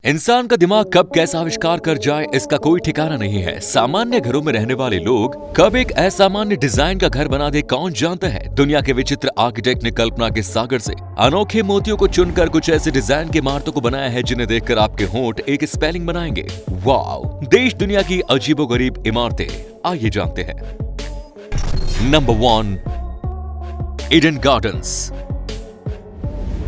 इंसान का दिमाग कब कैसा आविष्कार कर जाए इसका कोई ठिकाना नहीं है। सामान्य घरों में रहने वाले लोग कब एक असामान्य डिजाइन का घर बना दे कौन जानता है। दुनिया के विचित्र आर्किटेक्ट ने कल्पना के सागर से अनोखे मोतियों को चुनकर कुछ ऐसे डिजाइन के इमारतों को बनाया है जिन्हें देखकर आपके होंठ एक स्पेलिंग बनाएंगे। वाओ! देश दुनिया की अजीबोगरीब इमारतें, आइए जानते हैं। Number 1, Eden gardens.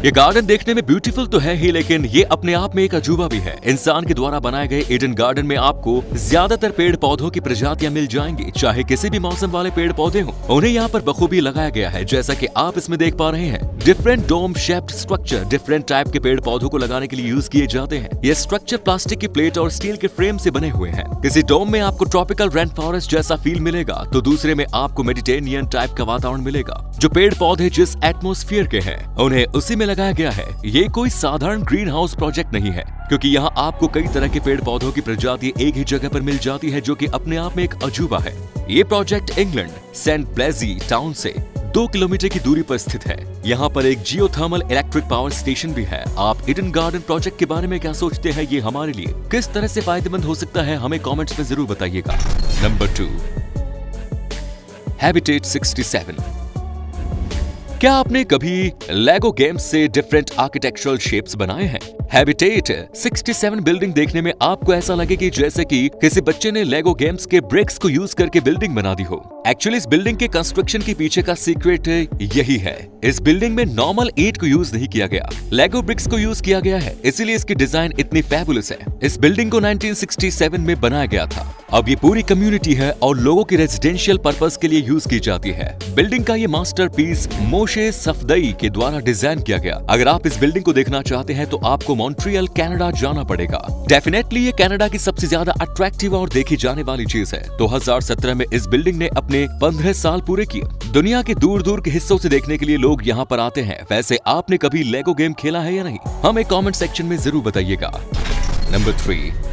ये गार्डन देखने में ब्यूटीफुल तो है ही, लेकिन ये अपने आप में एक अजूबा भी है। इंसान के द्वारा बनाए गए ईडन गार्डन में आपको ज्यादातर पेड़ पौधों की प्रजातियां मिल जाएंगी, चाहे किसी भी मौसम वाले पेड़ पौधे हों। उन्हें यहाँ पर बखूबी लगाया गया है, जैसा कि आप इसमें देख पा रहे हैं। Different dome shaped structure different type के पेड़ पौधों को लगाने के लिए यूज किए जाते हैं। ये स्ट्रक्चर प्लास्टिक की प्लेट और स्टील के फ्रेम से बने हुए हैं। किसी डोम में आपको ट्रॉपिकल रेन फॉरेस्ट जैसा फील मिलेगा, तो दूसरे में आपको मेडिटेरेनियन टाइप का वातावरण मिलेगा। जो पेड़ पौधे जिस एटमॉस्फेयर के हैं उन्हें उसी में लगाया गया है। ये कोई साधारण ग्रीन हाउस प्रोजेक्ट नहीं है, क्योंकि यहाँ आपको कई तरह के पेड़ पौधों की प्रजाति एक ही जगह पर मिल जाती है, जो कि अपने आप में एक अजूबा है। ये प्रोजेक्ट इंग्लैंड सेंट ब्लेजी टाउन से 2 किलोमीटर की दूरी पर स्थित है। यहाँ पर एक जियोथर्मल इलेक्ट्रिक पावर स्टेशन भी है। आप ईडन गार्डन प्रोजेक्ट के बारे में क्या सोचते हैं? ये हमारे लिए किस तरह से फायदेमंद हो सकता है, हमें कमेंट्स में जरूर बताइएगा। Number 2, habitat 67। क्या आपने कभी लेगो गेम्स से डिफरेंट आर्किटेक्चरल शेप्स बनाए हैं? हैबिटेट 67 बिल्डिंग देखने में आपको ऐसा लगे कि जैसे कि किसी बच्चे ने लेगो गेम्स के ब्रिक्स को यूज करके बिल्डिंग बना दी हो। एक्चुअली इस बिल्डिंग के कंस्ट्रक्शन के पीछे का सीक्रेट यही है। इस बिल्डिंग में नॉर्मल ईंट को यूज नहीं किया गया, लेगो ब्रिक्स को यूज किया गया है, इसीलिए इसकी डिजाइन इतनी फैबुलस है। इस बिल्डिंग को 1967 में बनाया गया था। अब ये पूरी कम्युनिटी है और लोगों की रेजिडेंशियल पर्पस के लिए यूज की जाती है। बिल्डिंग का ये मास्टरपीस मोशे सफदई के द्वारा डिजाइन किया गया। अगर आप इस बिल्डिंग को देखना चाहते हैं तो आपको मॉन्ट्रियल कनाडा जाना पड़ेगा। डेफिनेटली ये कनाडा की सबसे ज्यादा अट्रैक्टिव और देखी जाने वाली चीज है। 2017 में इस बिल्डिंग ने अपने 15 साल पूरे किए। दुनिया के दूर दूर के हिस्सों से देखने के लिए लोग यहाँ पर आते हैं। वैसे आपने कभी लेगो गेम खेला है या नहीं? हमें कमेंट सेक्शन में जरूर बताइएगा। Number 3,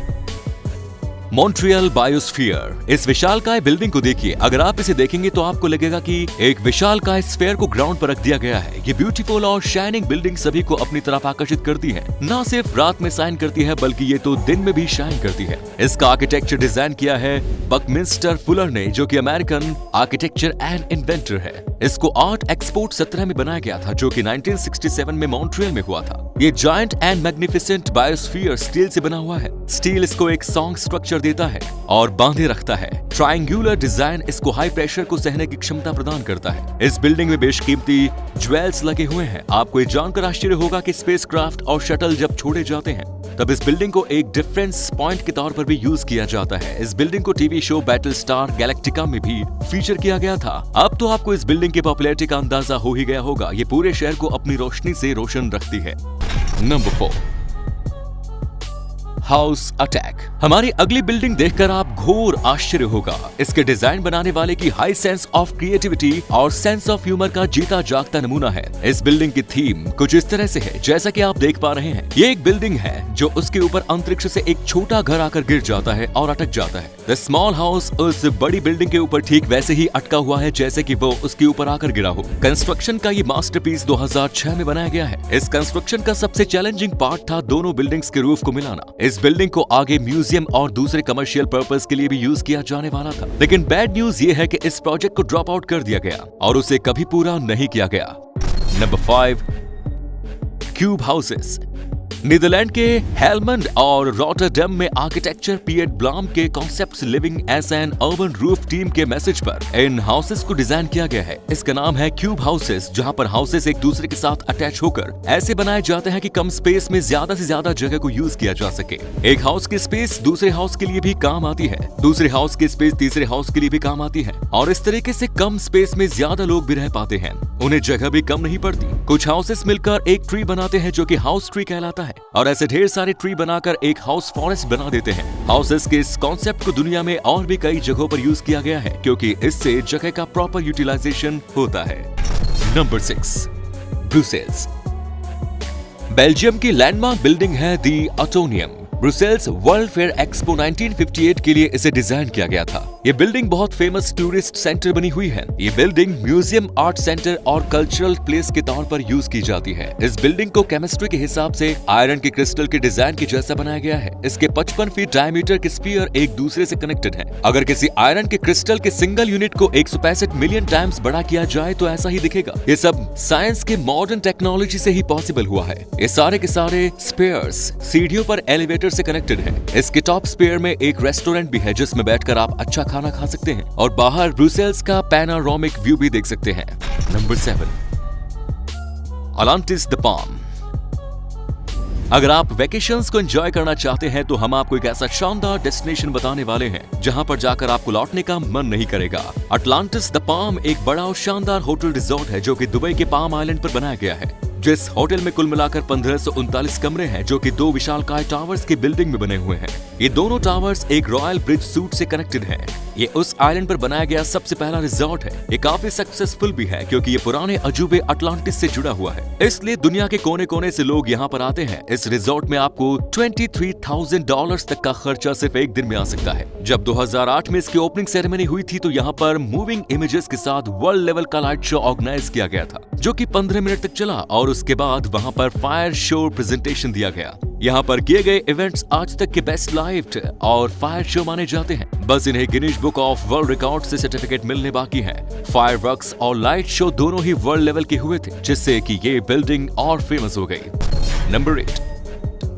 Montreal biosphere. इस विशालकाय बिल्डिंग को देखिए। अगर आप इसे देखेंगे तो आपको लगेगा कि एक विशालकाय स्फीयर को ग्राउंड पर रख दिया गया है। ये ब्यूटीफुल और शाइनिंग बिल्डिंग सभी को अपनी तरफ आकर्षित करती है। न सिर्फ रात में शाइन करती है, बल्कि ये तो दिन में भी शाइन करती है। इसका आर्किटेक्चर डिजाइन किया है बकमिंस्टर फुलर ने, जो कि अमेरिकन आर्किटेक्चर एंड इन्वेंटर है। इसको आर्ट एक्सपो 17 में बनाया गया था, जो कि 1967 में मॉन्ट्रियल में हुआ था। ये giant and magnificent biosphere steel से बना हुआ है। स्टील इसको एक सॉन्ग स्ट्रक्चर देता है और बांधे रखता है। ट्रायंगुलर डिजाइन इसको हाई प्रेशर को सहने की क्षमता प्रदान करता है। इस बिल्डिंग में बेशकीमती ज्वेल्स लगे हुए हैं। आपको ये जानकर आश्चर्य होगा कि स्पेसक्राफ्ट और शटल जब छोड़े जाते हैं तब इस बिल्डिंग को एक डिफरेंस पॉइंट के तौर पर भी यूज किया जाता है। इस बिल्डिंग को TV show battle star Galactica में भी फीचर किया गया था। अब तो आपको इस बिल्डिंग की पॉपुलैरिटी का अंदाजा हो ही गया होगा। ये पूरे शहर को अपनी रोशनी से रोशन रखती है। Number 4, house attack. हमारी अगली बिल्डिंग देखकर आप घोर आश्चर्य होगा। इसके डिजाइन बनाने वाले की हाई सेंस ऑफ क्रिएटिविटी और सेंस ऑफ ह्यूमर का जीता जागता नमूना है। इस बिल्डिंग की थीम कुछ इस तरह से है, जैसा कि आप देख पा रहे हैं। ये एक बिल्डिंग है जो उसके ऊपर अंतरिक्ष से एक छोटा घर आकर गिर जाता है और अटक जाता है। द स्मॉल हाउस उस बड़ी बिल्डिंग के ऊपर ठीक वैसे ही अटका हुआ है जैसे कि वो उसके ऊपर आकर गिरा हो। कंस्ट्रक्शन का ये मास्टरपीस 2006 में बनाया गया है। इस कंस्ट्रक्शन का सबसे चैलेंजिंग पार्ट था दोनों बिल्डिंग्स के रूफ को मिलाना। इस बिल्डिंग को आगे म्यूजियम और दूसरे कमर्शियल पर्पस के लिए भी यूज किया जाने वाला था, लेकिन बैड न्यूज ये है कि इस प्रोजेक्ट को ड्रॉप आउट कर दिया गया और उसे कभी पूरा नहीं किया गया। Number 5, cube houses. नीदरलैंड के हेलमंड और रॉटरडैम में आर्किटेक्चर पिएट ब्लाम के concepts living as an urban roof team के मैसेज पर इन हाउसेस को डिजाइन किया गया है। इसका नाम है क्यूब हाउसेस, जहां पर हाउसेस एक दूसरे के साथ अटैच होकर ऐसे बनाए जाते हैं कि कम स्पेस में ज्यादा से ज्यादा जगह को यूज किया जा सके। एक हाउस की स्पेस दूसरे हाउस के लिए भी काम आती है, दूसरे हाउस की स्पेस तीसरे हाउस के लिए भी काम आती है, और इस तरीके से कम स्पेस में ज्यादा लोग भी रह पाते हैं। उन्हें जगह भी कम नहीं पड़ती। कुछ हाउसेस मिलकर एक ट्री बनाते हैं जो कि हाउस ट्री कहलाता है, और ऐसे ढेर सारे ट्री बनाकर एक हाउस फॉरेस्ट बना देते हैं। हाउसेस के इस कॉन्सेप्ट को दुनिया में और भी कई जगहों पर यूज किया गया है, क्योंकि इससे जगह का प्रॉपर यूटिलाइजेशन होता है। Number 6, Brussels. बेल्जियम की लैंडमार्क बिल्डिंग है दी अटोनियम। ब्रुसेल्स वर्ल्ड फेयर एक्सपो 1958 के लिए इसे डिजाइन किया गया था। ये बिल्डिंग बहुत फेमस टूरिस्ट सेंटर बनी हुई है। ये बिल्डिंग म्यूजियम, आर्ट सेंटर और कल्चरल प्लेस के तौर पर यूज की जाती है। इस बिल्डिंग को केमिस्ट्री के हिसाब से आयरन के क्रिस्टल के डिजाइन के जैसा बनाया गया है। इसके 55 फीट डायमीटर के स्पीयर एक दूसरे से कनेक्टेड हैं। अगर किसी आयरन के क्रिस्टल के सिंगल यूनिट को 165 मिलियन टाइम्स बड़ा किया जाए तो ऐसा ही दिखेगा। ये सब साइंस के मॉडर्न टेक्नोलॉजी से ही पॉसिबल हुआ है। ये सारे के सारे स्पेयर्स सीढ़ियों पर एलिवेटर से कनेक्टेड हैं। इसके टॉप स्पेयर में एक रेस्टोरेंट भी है जिसमें बैठकर आप अच्छा खाना खा सकते हैं और बाहर ब्रुसेल्स का पैनोरामिक व्यू भी देख सकते हैं। Number 7, Atlantis the palm. अगर आप वेकेशंस को एंजॉय करना चाहते हैं तो हम आपको एक ऐसा शानदार डेस्टिनेशन बताने वाले हैं जहां पर जाकर आपको लौटने का मन नहीं करेगा। अटलांटिस द पाम एक बड़ा और शानदार होटल रिजॉर्ट है जो कि दुबई के पाम आइलैंड पर बनाया गया है। जिस होटल में कुल मिलाकर 1539 कमरे हैं जो कि 2 विशालकाय टावर्स की बिल्डिंग में बने हुए हैं। ये दोनों टावर्स एक रॉयल ब्रिज सूट से कनेक्टेड हैं। ये उस आइलैंड पर बनाया गया सबसे पहला रिजॉर्ट है। ये काफी सक्सेसफुल भी है क्योंकि ये पुराने अजूबे अटलांटिस से जुड़ा हुआ है, इसलिए दुनिया के कोने कोने से लोग यहाँ पर आते हैं। इस रिजॉर्ट में आपको $23,000 तक का खर्चा सिर्फ एक दिन में आ सकता है। जब 2008 में इसकी ओपनिंग सेरेमनी हुई थी तो यहाँ पर मूविंग इमेजेस के साथ वर्ल्ड लेवल का लाइट शो ऑर्गेनाइज किया गया था जो कि 15 मिनट तक चला और उसके बाद वहाँ पर फायर शो प्रेजेंटेशन दिया गया। यहाँ पर किए गए इवेंट्स आज तक के बेस्ट लाइव्ड और फायर शो माने जाते हैं। बस इन्हें Guinness book of world record से सर्टिफिकेट मिलने बाकी है। फायरवर्क्स और लाइट शो दोनों ही वर्ल्ड लेवल के हुए थे जिससे कि ये बिल्डिंग और फेमस हो गई। नंबर 8,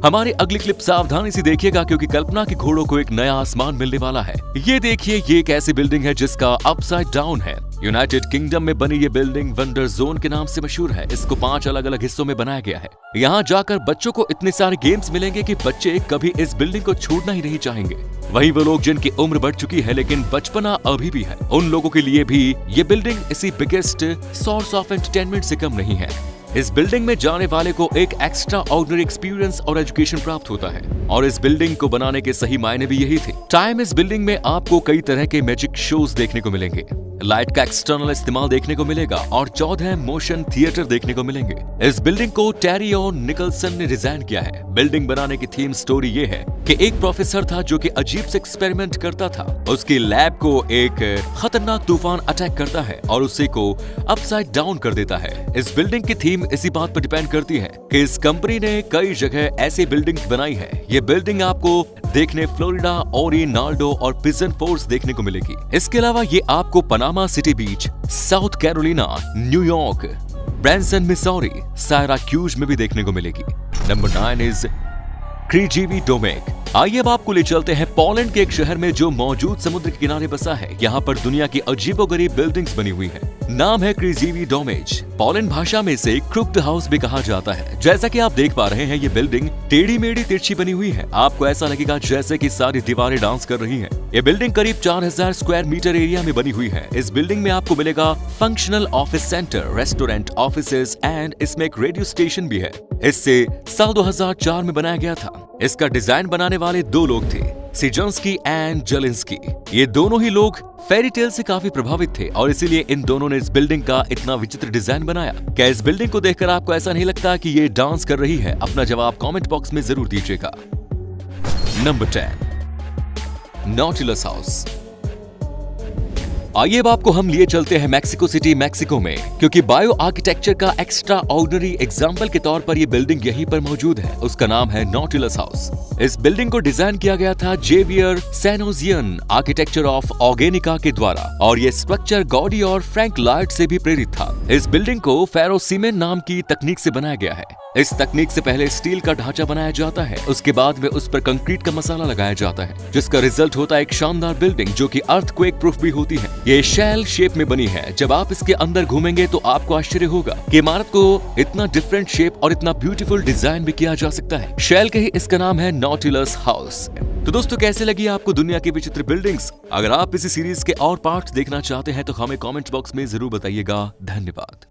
हमारी अगली क्लिप सावधानी से देखिएगा क्योंकि कल्पना के घोड़ों को एक नया आसमान मिलने वाला है। ये देखिए, ये एक ऐसी बिल्डिंग है जिसका अपसाइड डाउन है। यूनाइटेड किंगडम में बनी ये बिल्डिंग वंडर जोन के नाम से मशहूर है। इसको 5 अलग अलग हिस्सों में बनाया गया है। यहाँ जाकर बच्चों को इतने सारे गेम्स मिलेंगे कि बच्चे कभी इस बिल्डिंग को छोड़ना ही नहीं चाहेंगे। वहीं वो लोग जिनकी उम्र बढ़ चुकी है लेकिन बचपना अभी भी है, उन लोगों के लिए भी ये बिल्डिंग इसी बिगेस्ट सोर्स ऑफ एंटरटेनमेंट से कम नहीं है। इस बिल्डिंग में जाने वाले को एक एक्स्ट्रा ऑर्डिनरी एक्सपीरियंस और एजुकेशन प्राप्त होता है और इस बिल्डिंग को बनाने के सही मायने भी यही थे। टाइम इस बिल्डिंग में आपको कई तरह के मैजिक शोज देखने को मिलेंगे, लाइट का एक्सटर्नल इस्तेमाल देखने को मिलेगा और 14 मोशन थिएटर देखने को मिलेंगे। इस बिल्डिंग को टेरी और निकलसन ने डिजाइन किया है। बिल्डिंग बनाने की थीम स्टोरी ये है कि एक प्रोफेसर था जो कि अजीब से एक्सपेरिमेंट करता था। उसकी लैब को एक खतरनाक तूफान अटैक करता है और उसे को अपसाइड डाउन कर देता है। इस बिल्डिंग की थीम इसी बात पर डिपेंड करती है कि इस कंपनी ने कई जगह ऐसी बिल्डिंग बनाई है। ये बिल्डिंग आपको देखने फ्लोरिडा, ओरिनाल्डो और पिजन फोर्स देखने को मिलेगी। इसके अलावा ये आपको Panama City beach, South Carolina, New York, Branson Missouri, Syracuse में भी देखने को मिलेगी। नंबर 9 इज क्रीजीवी डोमेक। आइए अब आपको ले चलते हैं पोलैंड के एक शहर में जो मौजूद समुद्र के किनारे बसा है। यहाँ पर दुनिया की अजीबोगरीब बिल्डिंग्स बनी हुई हैं। नाम है क्रीजीवी डोमेज। पोलैंड भाषा में इसे क्रुक्ड हाउस भी कहा जाता है। जैसा कि आप देख पा रहे हैं ये बिल्डिंग टेढ़ी मेढ़ी तिरछी बनी हुई है। आपको ऐसा लगेगा जैसे कि सारी दीवारें डांस कर रही हैं। ये बिल्डिंग करीब 4000 स्क्वायर मीटर एरिया में बनी हुई है। इस बिल्डिंग में आपको मिलेगा functional office centre, restaurant, offices and इसमें एक रेडियो स्टेशन भी है। इससे साल 2004 में बनाया गया था। इसका डिजाइन बनाने वाले 2 लोग थे, सिजंस्की एंड जलिंस्की। ये दोनों ही लोग फेरी टेल से काफी प्रभावित थे और इसीलिए इन दोनों ने इस बिल्डिंग का इतना विचित्र डिजाइन बनाया। क्या इस बिल्डिंग को देखकर आपको ऐसा नहीं लगता कि ये डांस कर रही है? अपना जवाब कमेंट बॉक्स में जरूर दीजिएगा। Number 10, Nautilus house. आइए अब आपको हम लिए चलते हैं मैक्सिको सिटी, मैक्सिको में, क्योंकि बायो आर्किटेक्चर का एक्स्ट्रा ऑर्डिनरी एग्जाम्पल के तौर पर यह बिल्डिंग यहीं पर मौजूद है। उसका नाम है नॉटिलस हाउस। इस बिल्डिंग को डिजाइन किया गया था जेवियर सेनोजियन, आर्किटेक्चर ऑफ ऑर्गेनिका के द्वारा और यह स्ट्रक्चर गॉडी और फ्रैंक लॉयड से भी प्रेरित था। इस बिल्डिंग को फेरोसीमेंट नाम की तकनीक से बनाया गया है। इस तकनीक से पहले स्टील का ढांचा बनाया जाता है, उसके बाद में उस पर कंक्रीट का मसाला लगाया जाता है, जिसका रिजल्ट होता है एक शानदार बिल्डिंग जो कि अर्थक्वेक प्रूफ भी होती है। ये शेल शेप में बनी है। जब आप इसके अंदर घूमेंगे तो आपको आश्चर्य होगा कि इमारत को इतना डिफरेंट शेप और इतना ब्यूटीफुल डिजाइन भी किया जा सकता है। शेल के ही इसका नाम है नॉटिलस हाउस। तो दोस्तों, कैसे लगी आपको दुनिया की विचित्र बिल्डिंग्स? अगर आप इसी सीरीज के और पार्ट देखना चाहते हैं तो हमें कमेंट बॉक्स में जरूर बताइएगा। धन्यवाद।